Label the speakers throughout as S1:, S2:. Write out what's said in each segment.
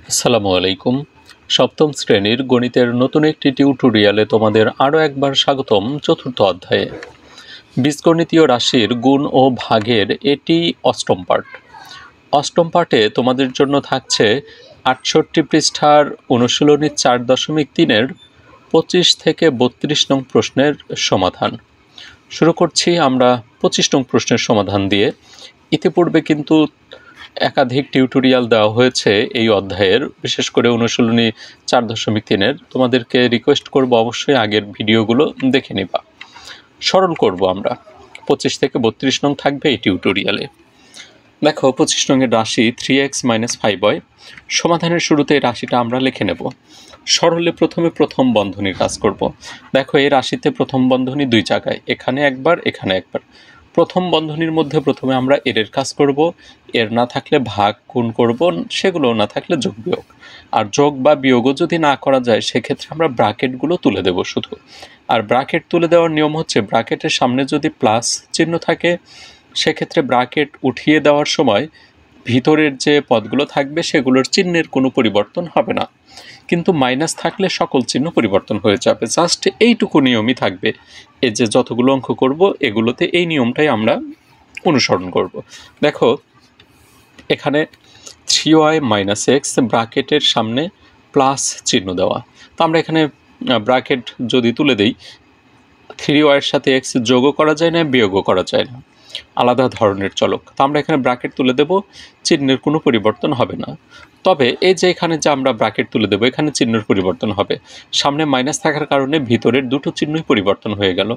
S1: আসসালামু আলাইকুম। সপ্তম শ্রেণীর গণিতের নতুন একটি টিউটোরিয়ালে তোমাদের আরও একবার স্বাগতম। চতুর্থ অধ্যায়ে বীজগণিতীয় রাশির গুণ ও ভাগের এটি অষ্টম পার্ট। অষ্টম পার্টে তোমাদের জন্য থাকছে ৬৮ পৃষ্ঠার অনুশীলনী ৪.৩-এর ২৫ থেকে ৩২ নং প্রশ্নের সমাধান। শুরু করছি আমরা ২৫ নং প্রশ্নের সমাধান দিয়ে। ইতিপূর্বে কিন্তু একাধিক টিউটোরিয়াল দেওয়া হয়েছে এই অধ্যায়ের, বিশেষ করে অনুশীলনী ৪.৩-এর। তোমাদেরকে রিকোয়েস্ট করব অবশ্যই আগের ভিডিওগুলো দেখে নিবা। সরল করব আমরা। ২৫ থেকে ৩২ নং থাকবে এই টিউটোরিয়ালে। দেখো ২৫ নংয়ের রাশি 3x - 5y। সমাধানের শুরুতে এই রাশিটা আমরা লিখে নেব। সরলে প্রথমে প্রথম বন্ধনীর কাজ করব। দেখো এই রাশিতে প্রথম বন্ধনী দুই জায়গায়, এখানে একবার এখানে একবার। প্রথম বন্ধনীর মধ্যে প্রথমে আমরা এর কাজ করব, এর না থাকলে ভাগ গুণ করব, সেগুলো না থাকলে যোগ বিয়োগ। আর যোগ বা বিয়োগও যদি না করা যায় সেক্ষেত্রে আমরা ব্র্যাকেটগুলো তুলে দেব শুধু। আর ব্র্যাকেট তুলে দেওয়ার নিয়ম হচ্ছে, ব্র্যাকেটের সামনে যদি প্লাস চিহ্ন থাকে সেক্ষেত্রে ব্র্যাকেট উঠিয়ে দেওয়ার সময় ভিতরের যে পদগুলো থাকবে সেগুলোর চিহ্নের কোনো পরিবর্তন হবে না, কিন্তু মাইনাস থাকলে সকল চিহ্ন পরিবর্তন হয়ে যাবে। জাস্ট এইটুকু নিয়মই থাকবে। এই যে যতগুলো অঙ্ক করব এগুলোতে এই নিয়মটাই আমরা অনুসরণ করব। দেখো এখানে 3y - x ব্র্যাকেটের সামনে প্লাস চিহ্ন দেওয়া। তো আমরা এখানে ব্র্যাকেট যদি তুলে দিই, 3y এর সাথে x যোগও করা যায় না, বিয়োগও করা যায় না, আলাদা ধরনের চলক। তো আমরা এখানে ব্র্যাকেট তুলে দেব, চিহ্নের কোনো পরিবর্তন হবে না। তবে এই যে এখানে যে আমরা ব্র্যাকেট তুলে দেব, এখানে চিহ্নের পরিবর্তন হবে। সামনে মাইনাস থাকার কারণে ভিতরের দুটো চিহ্নই পরিবর্তন হয়ে গেল।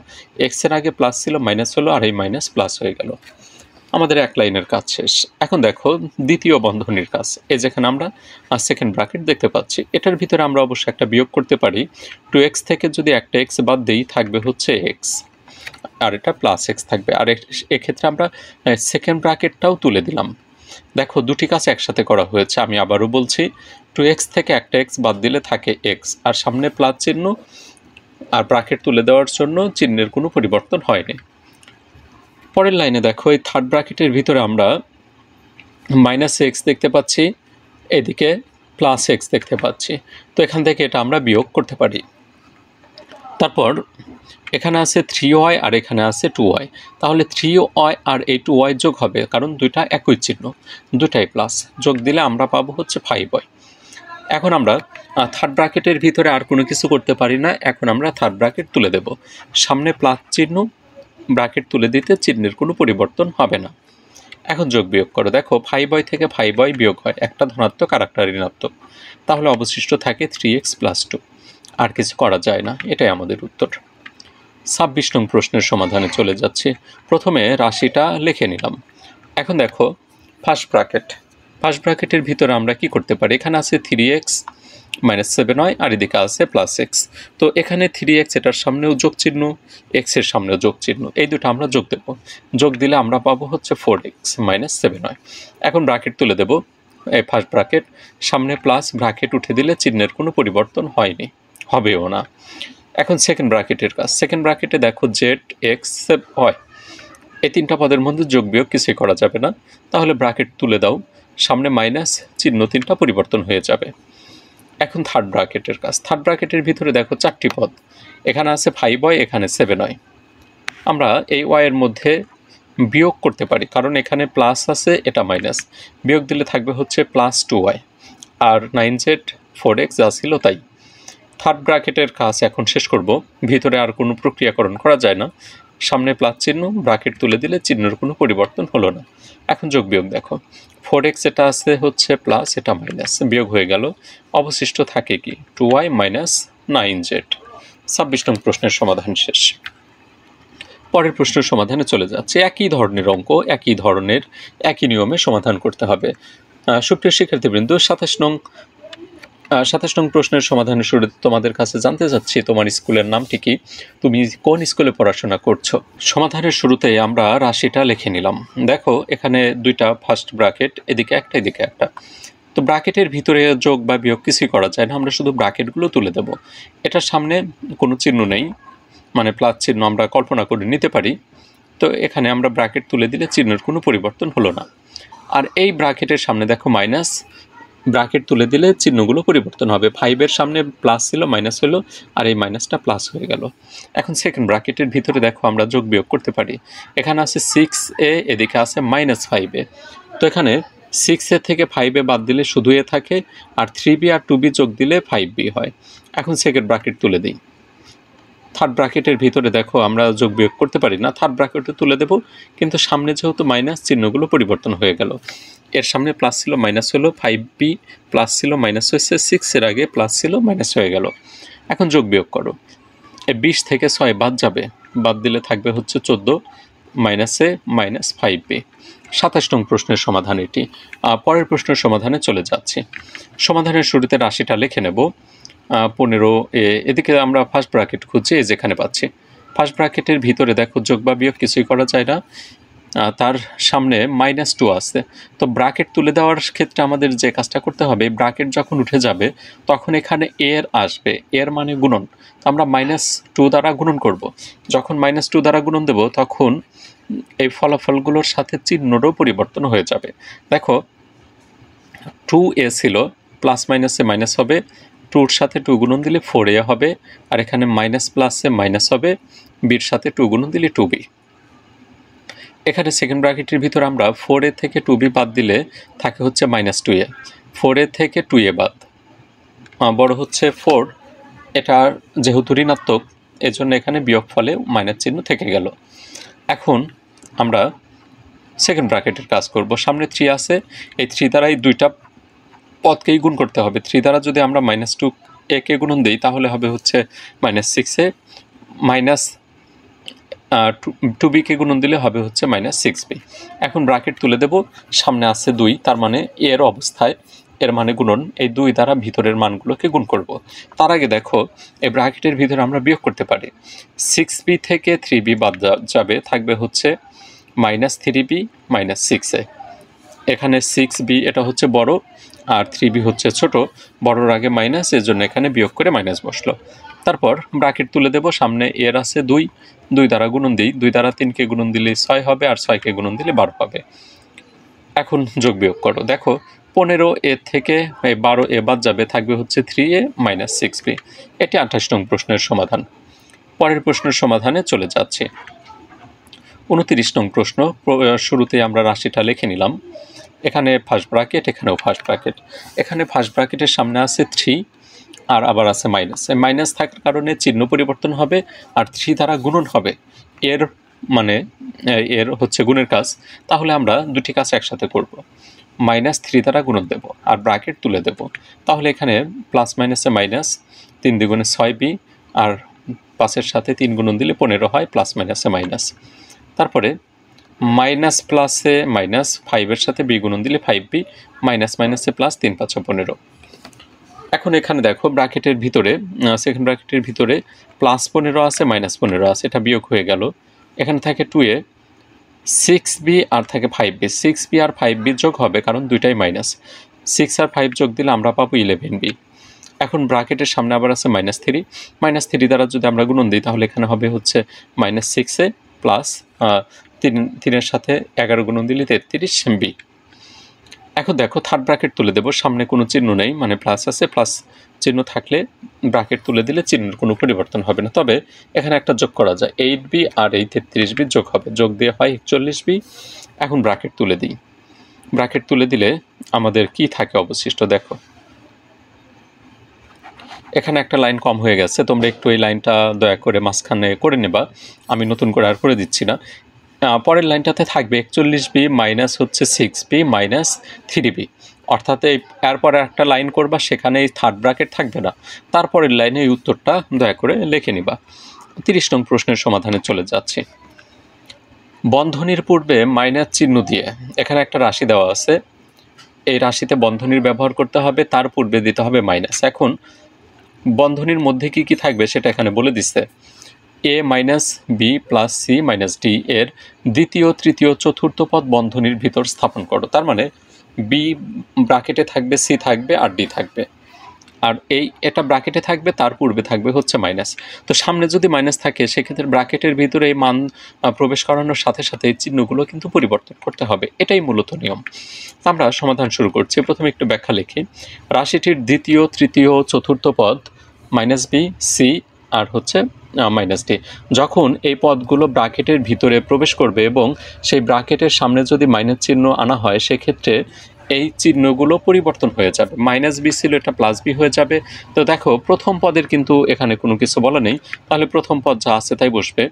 S1: এক্সের আগে প্লাস ছিল, মাইনাস হলো, আর এই মাইনাস প্লাস হয়ে গেল। আমাদের এক লাইনের কাজ শেষ। এখন দেখো দ্বিতীয় বন্ধনীর কাজ। এই যেখানে আমরা সেকেন্ড ব্র্যাকেট দেখতে পাচ্ছি, এটার ভিতরে আমরা অবশ্যই একটা বিয়োগ করতে পারি। 2x থেকে যদি একটা x বাদ দিই থাকবে হচ্ছে x, আর এটা প্লাস এক্স থাকবে। আর এক্ষেত্রে আমরা সেকেন্ড ব্র্যাকেটটাও তুলে দিলাম। দেখো দুটি কাজ একসাথে করা হয়েছে। আমি আবারও বলছি, 2x থেকে একটা x বাদ দিলে থাকে x, আর সামনে প্লাস চিহ্ন, আর ব্র্যাকেট তুলে দেওয়ার জন্য চিহ্নের কোনো পরিবর্তন হয়নি। পরের লাইনে দেখো এই থার্ড ব্র্যাকেটের ভিতরে আমরা -x দেখতে পাচ্ছি, এদিকে প্লাস x দেখতে পাচ্ছি। তো এখান থেকে এটা আমরা বিয়োগ করতে পারি। তারপর এখানে আছে 3y আর এখানে আছে 2y, তাহলে 3y আর এই 2y যোগ হবে, কারণ দুইটা একই চিহ্ন, দুটাই প্লাস। যোগ দিলে আমরা পাবো হচ্ছে 5y। এখন আমরা থার্ড ব্র্যাকেটের ভিতরে আর কোনো কিছু করতে পারি না। এখন আমরা থার্ড ব্র্যাকেট তুলে দেব। সামনে প্লাস চিহ্ন, ব্র্যাকেট তুলে দিতে চিহ্নের কোনো পরিবর্তন হবে না। এখন যোগ বিয়োগ করো। দেখো 5y থেকে 5y বিয়োগ হয়, একটা ধনাত্মক আর একটা ঋণাত্মক, তাহলে অবশিষ্ট থাকে 3x + 2। আর কিছু করা যায় না, এটাই আমাদের উত্তর। 26 নং প্রশ্নের সমাধানে চলে যাচ্ছি। প্রথমে রাশিটা লিখে নিলাম। এখন দেখো ফার্স্ট ব্র্যাকেটের ভিতরে আমরা কি করতে পারি, এখানে আছে 3x - 7y আর এদিকে আছে প্লাস x। তো এখানে 3x এটার সামনেও যোগ চিহ্ন, x এর সামনেও যোগ চিহ্ন, এই দুটো আমরা যোগ দেব। যোগ দিলে আমরা পাবো হচ্ছে 4x - 7y। এখন ব্র্যাকেট তুলে দেব। এই ফার্স্ট ব্র্যাকেট সামনে প্লাস, ব্র্যাকেট উঠে দিলে চিহ্নের কোনো পরিবর্তন হয়নি, হবেও না। এখন সেকেন্ড ব্র্যাকেটের কাজ। সেকেন্ড ব্র্যাকেটে দেখো z, x, y, এই তিনটা পদের মধ্যে যোগ বিয়োগ কিছুই করা যাবে না, তাহলে ব্র্যাকেট তুলে দাও। সামনে মাইনাস, চিহ্ন তিনটা পরিবর্তন হয়ে যাবে। এখন থার্ড ব্র্যাকেটের কাজ। থার্ড ব্র্যাকেটের ভিতরে দেখো চারটি পদ, এখানে আছে 5y, এখানে 7y। আমরা এই y এর মধ্যে বিয়োগ করতে পারি, কারণ এখানে প্লাস আছে, এটা মাইনাস। বিয়োগ দিলে থাকবে হচ্ছে +2y, আর 9z 4x যা ছিল তাই। থার্ড ব্র্যাকেটের কাজ এখন শেষ করব। ভিতরে আর কোনো প্রক্রিয়াকরণ করা যায় না। সামনে প্লাস চিহ্ন, ব্র্যাকেট তুলে দিলে চিহ্নের কোনো পরিবর্তন হলো না। এখন যোগ বিয়োগ দেখো, 4x এটা আছে হচ্ছে প্লাস, এটা মাইনাস, বিয়োগ হয়ে গেল। অবশিষ্ট থাকে কি 2y - 9z। 26 নং প্রশ্নের সমাধান শেষ। পরের প্রশ্নের সমাধানে চলে যাচ্ছে। একই ধরনের অঙ্ক, একই নিয়মে সমাধান করতে হবে। সুপ্রিয় শিক্ষার্থীবৃন্দ, 27 নং প্রশ্নের সমাধানের শুরুতে তোমাদের কাছে জানতে চাচ্ছি, তোমার স্কুলের নামটি কি, তুমি কোন স্কুলে পড়াশোনা করছো। সমাধানের শুরুতে আমরা রাশিটা লিখে নিলাম। দেখো এখানে দুইটা ফার্স্ট ব্র্যাকেট, এদিকে একটা এদিকে একটা। তো ব্র্যাকেটের ভিতরে যোগ বা বিয়োগ কিছুই করা যায় না, আমরা শুধু ব্র্যাকেটগুলো তুলে দেব। এটার সামনে কোনো চিহ্ন নেই, মানে প্লাস চিহ্ন আমরা কল্পনা করে নিতে পারি। তো এখানে আমরা ব্র্যাকেট তুলে দিলে চিহ্নের কোনো পরিবর্তন হলো না। আর এই ব্র্যাকেটের সামনে দেখো মাইনাস, ব্র্যাকেট তুলে দিলে চিহ্নগুলো পরিবর্তন হবে। 5-এর সামনে প্লাস ছিল, মাইনাস হলো, আর এই মাইনাসটা প্লাস হয়ে গেল। এখন সেকেন্ড ব্র্যাকেটের ভিতরে দেখো আমরা যোগ বিয়োগ করতে পারি। এখানে আছে 6a, এদিকে আছে -5a। তো এখানে 6a থেকে 5a বাদ দিলে শুধু a থাকে, আর 3b আর 2b যোগ দিলে 5b হয়। এখন সেকেন্ড ব্র্যাকেট তুলে দিই। থার্ড ব্র্যাকেটের ভিতরে দেখো আমরা যোগ বিয়োগ করতে পারি না, থার্ড ব্র্যাকেটে তুলে দেব, কিন্তু সামনে যেহেতু মাইনাস, চিহ্নগুলো পরিবর্তন হয়ে গেল। এর সামনে প্লাস ছিল, মাইনাস হলো, 5b প্লাস ছিল, মাইনাস হয়েছে, 6-এর আগে প্লাস ছিল, মাইনাস হয়ে গেল। এখন যোগ বিয়োগ করো। এই 20 থেকে 6 বাদ যাবে, বাদ দিলে থাকবে হচ্ছে 14, মাইনাসে -5b। 27 নং প্রশ্নের সমাধান এটি। পরের প্রশ্নের সমাধানে চলে যাচ্ছি। সমাধানের শুরুতে রাশিটা লিখে নেব। 15a, এদিকে আমরা ফার্স্ট ব্র্যাকেট খুঁজছি, এই যেখানে পাচ্ছি। ফার্স্ট ব্র্যাকেটের ভিতরে দেখো যোগ বা বিয়োগ কিছুই করা যায় না, তার সামনে -2 আছে। তো ব্র্যাকেট তুলে দেওয়ার ক্ষেত্রে আমাদের যে কাজটা করতে হবে, ব্র্যাকেট যখন উঠে যাবে তখন এখানে এর আসবে, এর মানে গুণন। তো আমরা -2 দ্বারা গুণন করব। যখন -2 দ্বারা গুণন দেব তখন এই ফলাফলগুলোর সাথে চিহ্নরও পরিবর্তন হয়ে যাবে। দেখো 2a ছিল, প্লাস মাইনাসে মাইনাস হবে, 2-র সাথে 2 গুণন দিলে 4a হবে, আর এখানে মাইনাস প্লাসে মাইনাস হবে, বির সাথে 2 গুণন দিলে 2b। এখানে সেকেন্ড ব্র্যাকেটের ভিতর আমরা 4a থেকে 2b বাদ দিলে থাকে হচ্ছে -2a। 4a থেকে 2a বাদ, বড় হচ্ছে 4, এটার যেহেতু ঋণাত্মক এজন্য এখানে বিয়োগ ফলে মাইনাস চিহ্ন থেকে গেল। এখন আমরা সেকেন্ড ব্র্যাকেটের কাজ করব। সামনে 3 আছে, এই 3 দ্বারাই দুইটা পদকেই গুণ করতে হবে। 3 দ্বারা যদি আমরা -2a কে গুণন দিই তাহলে হবে হচ্ছে -6a, মাইনাস 2b কে গুণন দিলে হবে হচ্ছে -6b। এখন ব্র্যাকেট তুলে দেব, সামনে আছে 2, তার মানে এর অবস্থায় এর মানে গুণন, এই 2 দ্বারা ভিতরের মানগুলোকে গুণ করব। তার আগে দেখো এই ব্র্যাকেটের ভিতরে আমরা বিয়োগ করতে পারি। 6b থেকে 3b বাদ যাবে, থাকবে হচ্ছে -3b -6a। এখানে 6b এটা হচ্ছে বড়, আর 3b হচ্ছে ছোট, বড়র আগে মাইনাস, এর জন্য এখানে বিয়োগ করে মাইনাস বসলো। তারপর ব্র্যাকেট তুলে দেব, সামনে এর আছে 2, 2 দ্বারা গুণন দিই, 2 দ্বারা 3কে গুণন দিলে 6 হবে, আর 6কে গুণন দিলে 12 হবে। এখন যোগ বিয়োগ করো। দেখো 15a থেকে 12a বাদ যাবে, থাকবে হচ্ছে 3a -6b। এটি 28 নং প্রশ্নের সমাধান। পরের প্রশ্নের সমাধানে চলে যাচ্ছে। 29 নং প্রশ্ন। শুরুতেই আমরা রাশিটা লিখে নিলাম। এখানে ফার্স্ট ব্র্যাকেট, এখানেও ফার্স্ট ব্র্যাকেট। এখানে ফার্স্ট ব্র্যাকেটের সামনে আছে 3, আর আবার আছে মাইনাস। মাইনাস থাকার কারণে চিহ্ন পরিবর্তন হবে, আর 3 দ্বারা গুণন হবে, এর মানে এর হচ্ছে গুণের কাজ। তাহলে আমরা দুটি কাজ একসাথে করব। -3 দ্বারা গুণন দেব, আর ব্র্যাকেট তুলে দেব। তাহলে এখানে প্লাস মাইনাসে মাইনাস, 3 দ্বিগুণে 6b, আর 5-এর সাথে 3 গুণন দিলে 15 হয়, প্লাস মাইনাসে মাইনাস। তারপরে মাইনাস প্লাসে মাইনাস, 5-এর সাথে b গুণন দিলে 5b, মাইনাস মাইনাসে প্লাস, 3 5 15। এখন এখানে দেখো ব্র্যাকেটের ভিতরে, সেকেন্ড ব্র্যাকেটের ভিতরে +15 আছে, -15 আছে, এটা বিয়োগ হয়ে গেল। এখানে থাকে 2a, 6b আর থাকে 5b। 6b আর 5b যোগ হবে, কারণ দুইটাই মাইনাস। 6 আর 5 যোগ দিলে আমরা পাবো 11b। এখন ব্র্যাকেটের সামনে আবার আছে -3, -3 দ্বারা যদি আমরা গুণন দিই তাহলে এখানে হবে হচ্ছে -6a প্লাস 3-এর সাথে 11 গুণন দিলে 33b। এখন দেখো থার্ড ব্র্যাকেট তুলে দেব, সামনে কোনো চিহ্ন নেই, মানে প্লাস আছে, প্লাস চিহ্ন থাকলে ব্র্যাকেট তুলে দিলে চিহ্নের কোনো পরিবর্তন হবে না। তবে এখানে একটা যোগ করা যায়, 8b আর এই 33b যোগ হবে, যোগ দিয়ে হয় 41b। এখন ব্র্যাকেট তুলে দিই। ব্র্যাকেট তুলে দিলে আমাদের কি থাকে অবশিষ্ট দেখো, এখানে একটা লাইন কম হয়ে গেছে, তোমরা একটু এই লাইনটা দয়া করে মাঝখানে করে নেবা, আমি নতুন করে আর করে দিচ্ছি না। পরের লাইনটাতে থাকবে 41b মাইনাস হচ্ছে 6b মাইনাস 3b, অর্থাৎ এরপরে একটা লাইন করবা, সেখানে এই থার্ড ব্র্যাকেট থাকবে না। তারপরের লাইনে এই উত্তরটা দয়া করে লিখে নিবা। 30 নং প্রশ্নের সমাধানে চলে যাচ্ছি। বন্ধনীর পূর্বে মাইনাস চিহ্ন দিয়ে এখানে একটা রাশি দেওয়া আছে, এই রাশিতে বন্ধনীর ব্যবহার করতে হবে, তার পূর্বে দিতে হবে মাইনাস। এখন বন্ধনীর মধ্যে কি কি থাকবে সেটা এখানে বলে দিচ্ছে। a minus b plus c minus d এর দ্বিতীয়, তৃতীয়, চতুর্থ পদ বন্ধনীর ভিতর স্থাপন করো। তার মানে b ব্র্যাকেটে থাকবে, c থাকবে, আর d থাকবে। আর এটা ব্র্যাকেটে থাকবে, তার পূর্বে থাকবে হচ্ছে মাইনাস। তো সামনে যদি মাইনাস থাকে সেক্ষেত্রে ব্র্যাকেটের ভিতরে এই মান প্রবেশ করানোর সাথে সাথে এই চিহ্নগুলো কিন্তু পরিবর্তন করতে হবে, এটাই মূলত নিয়ম। আমরা সমাধান শুরু করছি। প্রথমে একটু ব্যাখ্যা লিখি। রাশিটির দ্বিতীয়, তৃতীয়, চতুর্থ পদ মাইনাস বি, সি আর হচ্ছে মাইনাস ডি, যখন এই পদগুলো ব্র্যাকেটের ভিতরে প্রবেশ করবে এবং সেই ব্র্যাকেটের সামনে যদি মাইনাস চিহ্ন আনা হয় সেক্ষেত্রে এই চিহ্নগুলো পরিবর্তন হয়ে যাবে। মাইনাস বি ছিল, এটা প্লাস বি হয়ে যাবে। তো দেখো প্রথম পদের কিন্তু এখানে কোনো কিছু বলা নেই, তাহলে প্রথম পদ যা আছে তাই বসবে।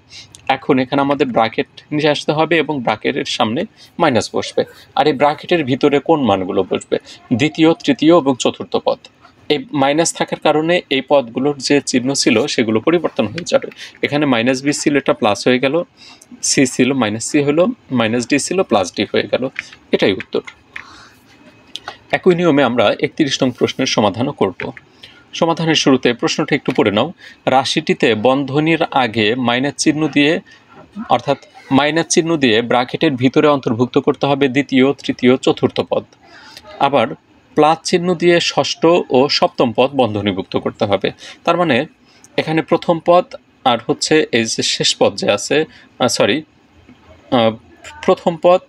S1: এখন এখানে আমাদের ব্র্যাকেট নিয়ে আসতে হবে এবং ব্র্যাকেটের সামনে মাইনাস বসবে। আর এই ব্র্যাকেটের ভিতরে কোন মানগুলো বসবে? দ্বিতীয়, তৃতীয় এবং চতুর্থ পদ। এই মাইনাস থাকার কারণে এই পদগুলোর যে চিহ্ন ছিল সেগুলো পরিবর্তন হয়ে যাবে। এখানে মাইনাস বি ছিল, এটা প্লাস হয়ে গেল, সি ছিল মাইনাস সি হলো, মাইনাস ডি ছিল প্লাস ডি হয়ে গেল। এটাই উত্তর। একই নিয়মে আমরা 31 নং প্রশ্নের সমাধানও করব। সমাধানের শুরুতে প্রশ্নটা একটু পড়ে নাও। রাশিটিতে বন্ধনীর আগে মাইনাস চিহ্ন দিয়ে, অর্থাৎ মাইনাস চিহ্ন দিয়ে ব্র্যাকেটের ভিতরে অন্তর্ভুক্ত করতে হবে দ্বিতীয়, তৃতীয়, চতুর্থ পদ। আবার প্লাস চিহ্ন দিয়ে ষষ্ঠ ও সপ্তম পদ বন্ধনীভুক্ত করতে হবে। তার মানে এখানে প্রথম পদ আর হচ্ছে এই যে শেষ পদ যে আছে, প্রথম পদ,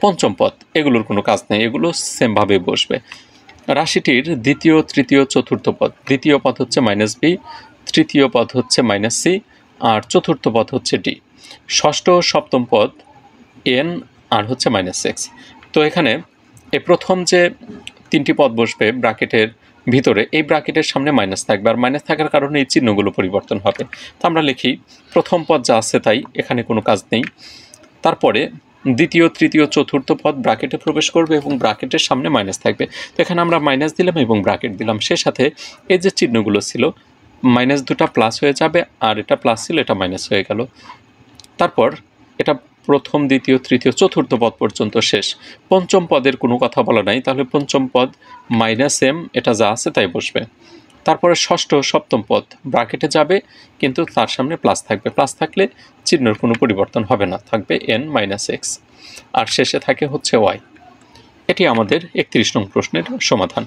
S1: পঞ্চম পদ, এগুলোর কোনো কাজ নেই, এগুলো সেমভাবে বসবে। রাশিটির দ্বিতীয়, তৃতীয়, চতুর্থ পদ, দ্বিতীয় পদ হচ্ছে মাইনাস বি, তৃতীয় পদ হচ্ছে মাইনাস সি আর চতুর্থ পদ হচ্ছে ডি। ষষ্ঠ ও সপ্তম পদ এন আর হচ্ছে মাইনাস এক্স। তো এখানে এই প্রথম যে তিনটি পদ বসবে ব্র্যাকেটের ভিতরে, এই ব্র্যাকেটের সামনে মাইনাস থাকবে, আর মাইনাস থাকার কারণে এই চিহ্নগুলো পরিবর্তন হবে। তো আমরা লিখি প্রথম পদ যা আছে তাই, এখানে কোনো কাজ নেই। তারপরে দ্বিতীয়, তৃতীয়, চতুর্থ পদ ব্র্যাকেটে প্রবেশ করবে এবং ব্র্যাকেটের সামনে মাইনাস থাকবে। তো এখানে আমরা মাইনাস দিলাম এবং ব্র্যাকেট দিলাম, সে সাথে এই যে চিহ্নগুলো ছিল মাইনাস দুটা প্লাস হয়ে যাবে, আর এটা প্লাস ছিল এটা মাইনাস হয়ে গেল। তারপর এটা প্রথম, দ্বিতীয়, তৃতীয়, চতুর্থ পদ পর্যন্ত শেষ। পঞ্চম পদের কোনো কথা বলা নাই, তাহলে পঞ্চম পদ মাইনাস এম, এটা যা আছে তাই বসবে। তারপরে ষষ্ঠ, সপ্তম পদ ব্র্যাকেটে যাবে কিন্তু তার সামনে প্লাস থাকবে, প্লাস থাকলে চিহ্নের কোনো পরিবর্তন হবে না, থাকবে এন মাইনাস এক্স, আর শেষে থাকে হচ্ছে ওয়াই। এটি আমাদের 31 নং প্রশ্নের সমাধান।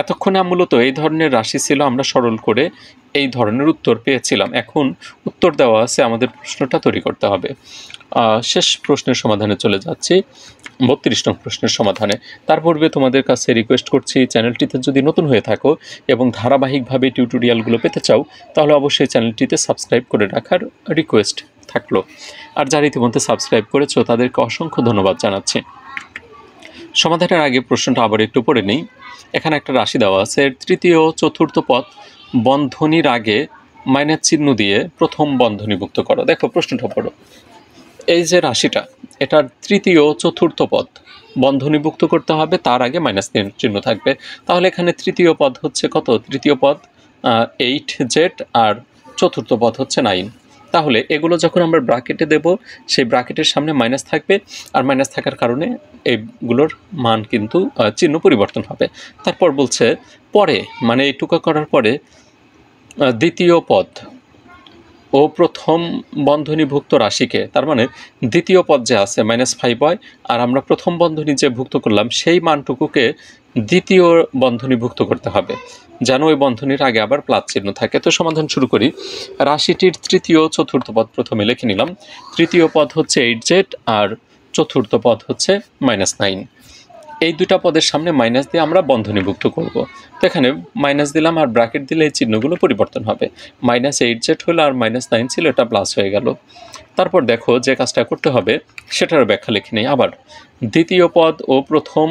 S1: এতক্ষণে মূলত এই ধরনের রাশি ছিল, আমরা সরল করে এই ধরনের উত্তর পেয়েছিলাম। এখন উত্তর দেওয়া আছে, আমাদের প্রশ্নটা তৈরি করতে হবে। শেষ প্রশ্নের সমাধানে চলে যাচ্ছি, 32 নং প্রশ্নের সমাধানে। তার পূর্বে তোমাদের কাছে রিকোয়েস্ট করছি, চ্যানেলটিতে যদি নতুন হয়ে থাকো এবং ধারাবাহিকভাবে টিউটোরিয়ালগুলো পেতে চাও তাহলে অবশ্যই চ্যানেলটিতে সাবস্ক্রাইব করে রাখার রিকোয়েস্ট থাকলো। আর যারা ইতিমধ্যে সাবস্ক্রাইব করেছো তাদেরকে অসংখ্য ধন্যবাদ জানাচ্ছি। সমাধানের আগে প্রশ্নটা আবার একটু পড়ে নিই। এখানে একটা রাশি দেওয়া আছে, তৃতীয়, চতুর্থ পদ বন্ধনীর আগে মাইনাস চিহ্ন দিয়ে প্রথম বন্ধনীভুক্ত করো। দেখো প্রশ্নটা পড়ো। এই যে রাশিটা, এটার তৃতীয়, চতুর্থ পদ বন্ধনীভুক্ত করতে হবে, তার আগে মাইনাস চিহ্ন থাকবে। তাহলে এখানে তৃতীয় পদ হচ্ছে কত? তৃতীয় পদ 8z আর চতুর্থ পদ হচ্ছে 9। তাহলে এগুলো যখন আমরা ব্র্যাকেটে দেব সেই ব্র্যাকেটের সামনে মাইনাস থাকবে, আর মাইনাস থাকার কারণে এইগুলোর মান কিন্তু চিহ্ন পরিবর্তন হবে। তারপর বলছে পরে, মানে এইটুকু করার পরে দ্বিতীয় পদ ও প্রথম বন্ধনীভুক্ত রাশিকে, তার মানে দ্বিতীয় পদ যে আছে -5 হয়, আর আমরা প্রথম বন্ধনী যে ভুক্ত করলাম সেই মানটুকুকে দ্বিতীয় বন্ধনীভুক্ত করতে হবে, যেন ওই বন্ধনীর আগে আবার প্লাস চিহ্ন থাকে। তো সমাধান শুরু করি। রাশিটির তৃতীয়, চতুর্থ পদ প্রথমে লিখে নিলাম। তৃতীয় পদ হচ্ছে 8z আর চতুর্থ পদ হচ্ছে -9। এই দুটা পদের সামনে মাইনাস দিয়ে আমরা বন্ধনীভুক্ত করব। তো এখানে মাইনাস দিলাম আর ব্র্যাকেট দিলে এই চিহ্নগুলো পরিবর্তন হবে। -8z হলো আর -9 ছিল, এটা প্লাস হয়ে গেল। তারপর দেখো যে কাজটা করতে হবে সেটার ব্যাখ্যা লিখে নেই। আবার দ্বিতীয় পদ ও প্রথম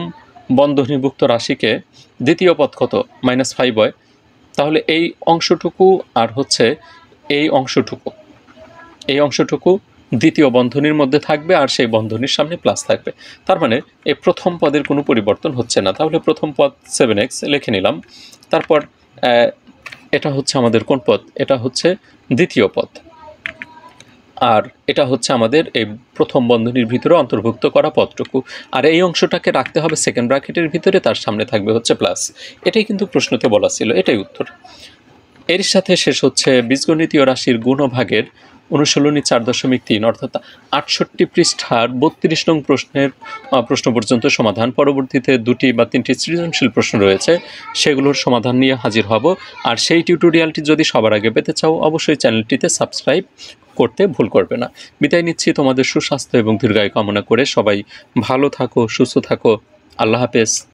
S1: বন্ধনীভুক্ত রাশিকে, দ্বিতীয় পদ কত? -5 হয়, তাহলে এই অংশটুকু আর হচ্ছে এই অংশটুকু দ্বিতীয় বন্ধনীর মধ্যে থাকবে, আর সেই বন্ধনীর সামনে প্লাস থাকবে। তার মানে এই প্রথম পদের কোনো পরিবর্তন হচ্ছে না। তাহলে প্রথম পদ 7x লিখে নিলাম। তারপর এটা হচ্ছে আমাদের কোন পদ? এটা হচ্ছে দ্বিতীয় পদ, আর এটা হচ্ছে আমাদের এই প্রথম বন্ধনীর ভিতরে অন্তর্ভুক্ত করা পদটুকু। আর এই অংশটাকে রাখতে হবে সেকেন্ড ব্র্যাকেটের ভিতরে, তার সামনে থাকবে হচ্ছে প্লাস। এটাই কিন্তু প্রশ্নতে বলা ছিল, এটাই উত্তর। এর সাথে শেষ হচ্ছে বীজগণিতীয় রাশির গুণ ও ভাগের অনুশীলনী 4.3 অর্থাৎ 68 পৃষ্ঠার 32 নং প্রশ্ন পর্যন্ত সমাধান। পরবর্তীতে 2টি বা 3টি সৃজনশীল প্রশ্ন রয়েছে, সেগুলোর সমাধান নিয়ে হাজির হব। আর সেই টিউটোরিয়ালটি যদি সবার আগে পেতে চাও, অবশ্যই চ্যানেলটিতে সাবস্ক্রাইব করতে ভুল করবে না। বিদায় নিচ্ছি তোমাদের সুস্বাস্থ্য এবং দীর্ঘায়ু কামনা করে। সবাই ভালো থাকো, সুস্থ থাকো। আল্লাহ হাফেজ।